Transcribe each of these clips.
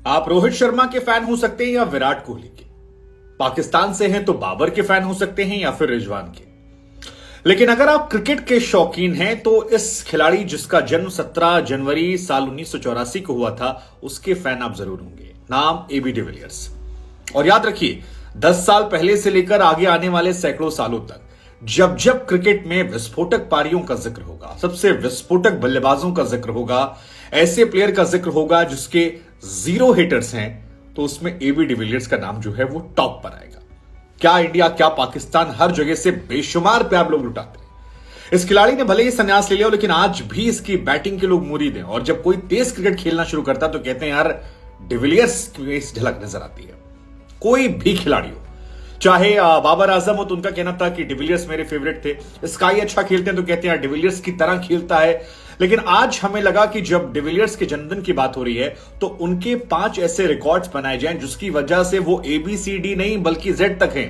आप रोहित शर्मा के फैन हो सकते हैं या विराट कोहली के। पाकिस्तान से हैं तो बाबर के फैन हो सकते हैं या फिर रिजवान के। लेकिन अगर आप क्रिकेट के शौकीन हैं तो इस खिलाड़ी जिसका जन्म 17 जनवरी साल 1984 को हुआ था, उसके फैन आप जरूर होंगे। नाम एबी डिविलियर्स। और याद रखिए, 10 साल पहले से लेकर आगे आने वाले सैकड़ों सालों तक जब जब क्रिकेट में विस्फोटक पारियों का जिक्र होगा, सबसे विस्फोटक बल्लेबाजों का जिक्र होगा, ऐसे प्लेयर का जिक्र होगा जिसके 0 हिटर्स हैं, तो उसमें एबी डिविलियर्स का नाम जो है वो टॉप पर आएगा। क्या इंडिया, क्या पाकिस्तान, हर जगह से बेशुमार प्यार लोग लुटाते हैं। इस खिलाड़ी ने भले ही संन्यास ले लिया, लेकिन आज भी इसकी बैटिंग के लोग मुरीद हैं। और जब कोई तेज क्रिकेट खेलना शुरू करता है तो कहते हैं यार, डिविलियर्स की इस झलक नजर आती है। कोई भी खिलाड़ी हो, चाहे बाबर आजम हो तो उनका कहना था कि डिविलियर्स मेरे फेवरेट थे। स्काई अच्छा खेलते हैं तो कहते हैं डिविलियर्स की तरह खेलता है। लेकिन आज हमें लगा कि जब डिविलियर्स के जन्मदिन की बात हो रही है तो उनके 5 ऐसे रिकॉर्ड्स बनाए जाएं जिसकी वजह से वो ABCD नहीं बल्कि Z तक हैं,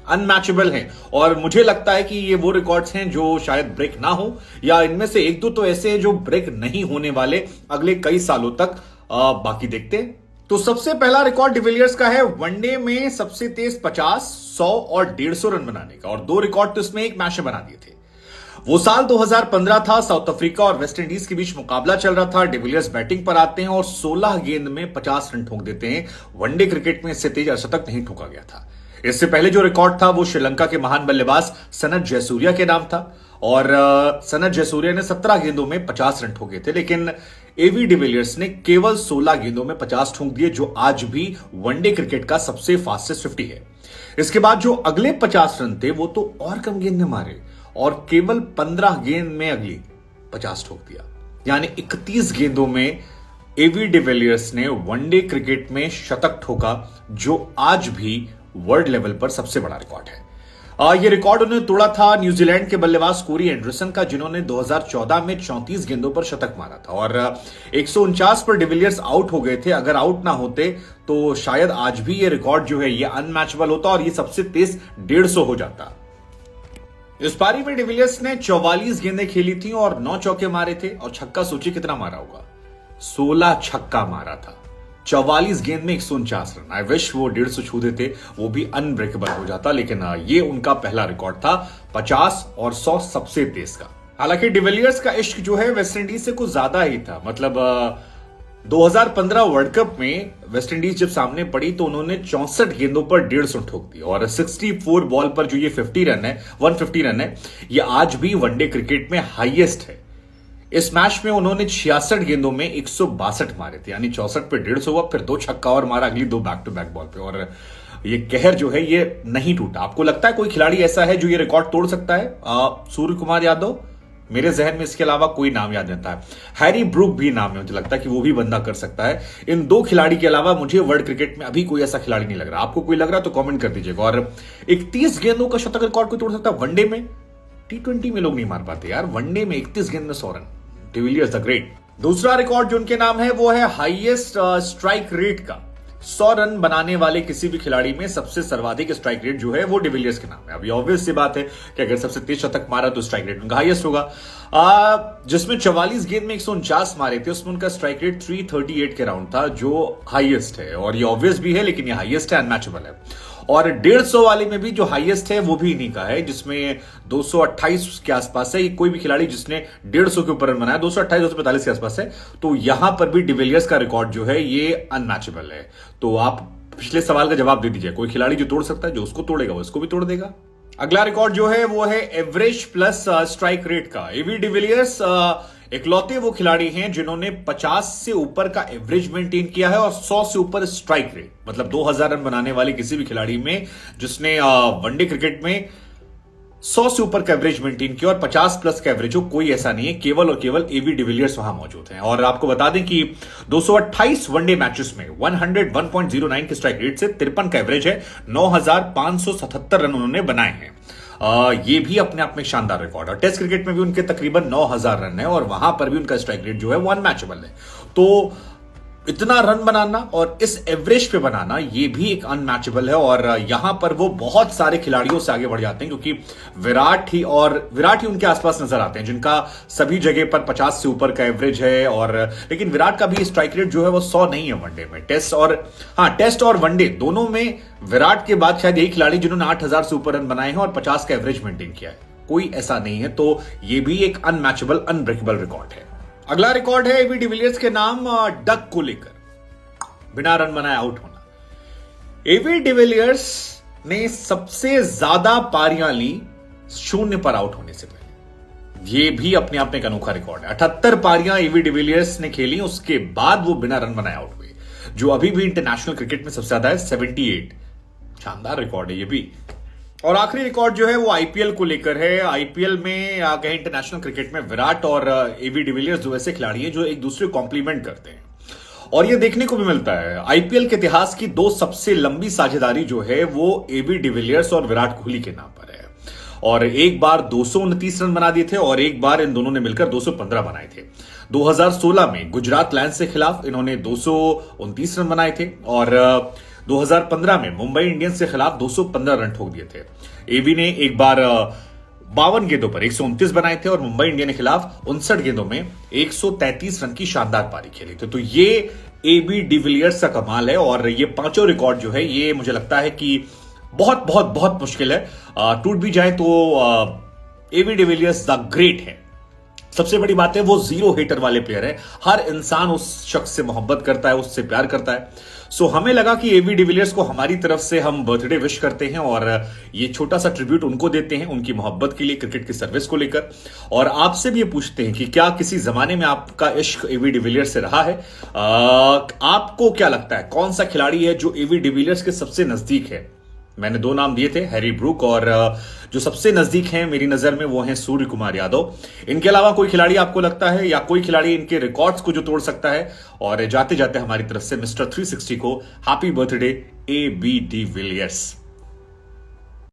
अनमैचेबल हैं। और मुझे लगता है कि ये वो रिकॉर्ड्स हैं जो शायद ब्रेक ना हो, या इनमें से 1-2 तो ऐसे हैं जो ब्रेक नहीं होने वाले अगले कई सालों तक। बाकी देखते हैं। तो सबसे पहला रिकॉर्ड डिविलियर्स का है वनडे में सबसे तेज 50, 100 और 150 रन बनाने का। और 2 रिकॉर्ड तो इसमें एक मैच में बना दिए थे। वो साल 2015 था, साउथ अफ्रीका और वेस्ट इंडीज के बीच मुकाबला चल रहा था। डिविलियर्स बैटिंग पर आते हैं और 16 गेंद में 50 रन ठोक देते हैं। वनडे क्रिकेट में इससे तेज शतक नहीं ठोका गया था। इससे पहले जो रिकॉर्ड था वो श्रीलंका के महान बल्लेबाज सनथ जयसूर्या के नाम था। और सनथ जयसूर्या ने 17 गेंदों में 50 रन ठोके थे। लेकिन एबी डिविलियर्स ने केवल 16 गेंदों में 50 ठोक दिए, जो आज भी वनडे क्रिकेट का सबसे फास्टेस्ट 50 है। इसके बाद जो अगले 50 रन थे वो तो और कम गेंद में मारे और केवल 15 गेंद में अगली 50 ठोक दिया। यानी 31 गेंदों में एबी डिविलियर्स ने वनडे क्रिकेट में शतक ठोका, जो आज भी वर्ल्ड लेवल पर सबसे बड़ा रिकॉर्ड है। यह रिकॉर्ड उन्होंने तोड़ा था न्यूजीलैंड के बल्लेबाज कोरी एंडरसन का, जिन्होंने 2014 में 34 गेंदों पर शतक मारा था। और 149 पर डिविलियर्स आउट हो गए थे। अगर आउट ना होते तो शायद आज भी यह रिकॉर्ड जो है ये अनमैचेबल होता और ये सबसे तेज 150 हो जाता। इस पारी में डिविलियर्स ने 44 गेंदें खेली थी और 9 चौके मारे थे। और छक्का सोचिए कितना मारा होगा, 16 छक्का मारा था। 44 गेंद में 149 रन। आई विश वो 150 छू देते, वो भी अनब्रेकेबल हो जाता। लेकिन ये उनका पहला रिकॉर्ड था, 50 और 100 सबसे तेज का। हालांकि डिविलियर्स का इश्क जो है वेस्ट इंडीज से कुछ ज्यादा ही था। मतलब 2015 वर्ल्ड कप में वेस्ट इंडीज जब सामने पड़ी तो उन्होंने 64 गेंदों पर 150 ठोक दी। और 64 बॉल पर जो ये 50 रन है, 150 रन है, ये आज भी वनडे क्रिकेट में हाईएस्ट है। इस मैच में उन्होंने 66 गेंदों में 162 मारे थे। यानी 64 पे 150 हुआ, फिर 2 छक्का और मारा अगली 2 बैक टू बैक बॉल पे। और ये कहर जो है ये नहीं टूटा। आपको लगता है कोई खिलाड़ी ऐसा है जो ये रिकॉर्ड तोड़ सकता है? सूर्य कुमार यादव, मेरे जहन में इसके अलावा कोई नाम याद नहीं आता है। हैरी ब्रूक भी नाम है, मुझे लगता है कि वो भी बंदा कर सकता है। इन 2 खिलाड़ी के अलावा मुझे वर्ल्ड क्रिकेट में अभी कोई ऐसा खिलाड़ी नहीं लग रहा। आपको कोई लग रहा है तो कमेंट कर दीजिएगा। और 31 गेंदों का शतक रिकॉर्ड कोई तोड़ सकता है वनडे में? T20 में लोग नहीं मार पाते यार, वनडे में 31 गेंद में 100 रन। De Villiers the great. दूसरा रिकॉर्ड जो उनके नाम है वो है हाईएस्ट स्ट्राइक रेट का। 100 रन बनाने वाले किसी भी खिलाड़ी में सबसे सर्वाधिक स्ट्राइक रेट जो है वो डिविलियर्स के नाम है। अभी ऑब्वियस सी बात है कि अगर सबसे तेज शतक मारा तो स्ट्राइक रेट उनका हाईएस्ट होगा। जिसमें 44 गेंद में 149 मारे थे, उसमें उनका स्ट्राइक रेट 338 के राउंड था, जो हाईएस्ट है। और ये ऑब्वियस भी है, लेकिन ये हाईएस्ट है, अनमैचेबल है। और 150 वाले में भी जो हाईएस्ट है वो भी इन्हीं का है, जिसमें 228 के आसपास है। कोई भी खिलाड़ी जिसने 150 के ऊपर रन बनाया 228, 245 के आसपास है। तो यहां पर भी डिविलियर्स का रिकॉर्ड जो है ये अनमैचेबल है। तो आप पिछले सवाल का जवाब दे दीजिए, कोई खिलाड़ी जो तोड़ सकता है, जो उसको तोड़ेगा वो इसको भी तोड़ देगा। अगला रिकॉर्ड जो है वो है एवरेज प्लस स्ट्राइक रेट का। एबी डिविलियर्स इकलौते वो खिलाड़ी हैं जिन्होंने 50 से ऊपर का एवरेज मेंटेन किया है और 100 से ऊपर स्ट्राइक रेट। मतलब 2000 रन बनाने वाले किसी भी खिलाड़ी में जिसने वनडे क्रिकेट में 100 से ऊपर का एवरेज मेंटेन किया और 50 प्लस का एवरेज हो, कोई ऐसा नहीं है। केवल और केवल एबी डिविलियर्स वहां मौजूद हैं। और आपको बता दें कि 228 वनडे मैचेस में 101.09 के स्ट्राइक रेट से 53 का एवरेज है। 9577 रन उन्होंने बनाए हैं। ये भी अपने आप में शानदार रिकॉर्ड है। टेस्ट क्रिकेट में भी उनके तकरीबन 9000 रन है और वहां पर भी उनका स्ट्राइक रेट जो है वो अनमैचेबल है। तो इतना रन बनाना और इस एवरेज पे बनाना ये भी एक अनमैचेबल है, और यहां पर वो बहुत सारे खिलाड़ियों से आगे बढ़ जाते हैं, क्योंकि विराट ही उनके आसपास नजर आते हैं जिनका सभी जगह पर 50 से ऊपर का एवरेज है। और लेकिन विराट का भी स्ट्राइक रेट जो है वो 100 नहीं है वनडे में। टेस्ट और वनडे दोनों में विराट के बाद शायद यही खिलाड़ी जिन्होंने 8000 से ऊपर रन बनाए हैं और 50 का एवरेज मेंटेन किया है, कोई ऐसा नहीं है। तो ये भी एक अनमैचेबल अनब्रेकेबल रिकॉर्ड है। अगला रिकॉर्ड है एबी डिविलियर्स के नाम, डक को लेकर बिना रन बनाए आउट होना। एबी डिविलियर्स ने सबसे ज्यादा पारियां ली 0 पर आउट होने से पहले। यह भी अपने आप में एक अनोखा रिकॉर्ड है। 78 पारियां एबी डिविलियर्स ने खेली, उसके बाद वो बिना रन बनाए आउट हुए, जो अभी भी इंटरनेशनल क्रिकेट में सबसे ज्यादा है, 78। शानदार रिकॉर्ड है ये भी। और आखिरी रिकॉर्ड जो है वो आईपीएल को लेकर है। आईपीएल में कहें इंटरनेशनल क्रिकेट में विराट और एबी डिविलियर्स जो ऐसे खिलाड़ी हैं जो एक दूसरे को कॉम्प्लीमेंट करते हैं, और ये देखने को भी मिलता है। आईपीएल के इतिहास की 2 सबसे लंबी साझेदारी जो है वो एबी डिविलियर्स और विराट कोहली के नाम पर है, और एक बार 229 रन बना दिए थे और एक बार इन दोनों ने मिलकर 215 बनाए थे। 2016 में गुजरात लायंस के खिलाफ इन्होंने 229 रन बनाए थे, और 2015 में मुंबई इंडियंस के खिलाफ 215 रन ठोक दिए थे। एबी ने एक बार 52 गेंदों पर 129 बनाए थे और मुंबई इंडियंस के खिलाफ 59 गेंदों में 133 रन की शानदार पारी खेली थी। तो ये एबी डिविलियर्स का कमाल है, और ये पांचों रिकॉर्ड जो है ये मुझे लगता है कि बहुत बहुत बहुत मुश्किल है टूट भी जाए तो एबी डिविलियर्स द ग्रेट है। सबसे बड़ी बात है वो 0 हिटर वाले प्लेयर है। हर इंसान उस शख्स से मोहब्बत करता है, उससे प्यार करता है। सो हमें लगा कि एबी डिविलियर्स को हमारी तरफ से हम बर्थडे विश करते हैं, और ये छोटा सा ट्रिब्यूट उनको देते हैं उनकी मोहब्बत के लिए, क्रिकेट की सर्विस को लेकर। और आपसे भी ये पूछते हैं कि क्या किसी जमाने में आपका इश्क एबी डिविलियर्स से रहा है? आपको क्या लगता है कौन सा खिलाड़ी है जो एबी डिविलियर्स के सबसे नजदीक है? मैंने 2 नाम दिए थे, हैरी ब्रूक, और जो सबसे नजदीक हैं मेरी नजर में वो हैं सूर्य कुमार यादव। इनके अलावा कोई खिलाड़ी आपको लगता है, या कोई खिलाड़ी इनके रिकॉर्ड्स को जो तोड़ सकता है? और जाते जाते हमारी तरफ से मिस्टर 360 को हैप्पी बर्थडे एबी डिविलियर्स।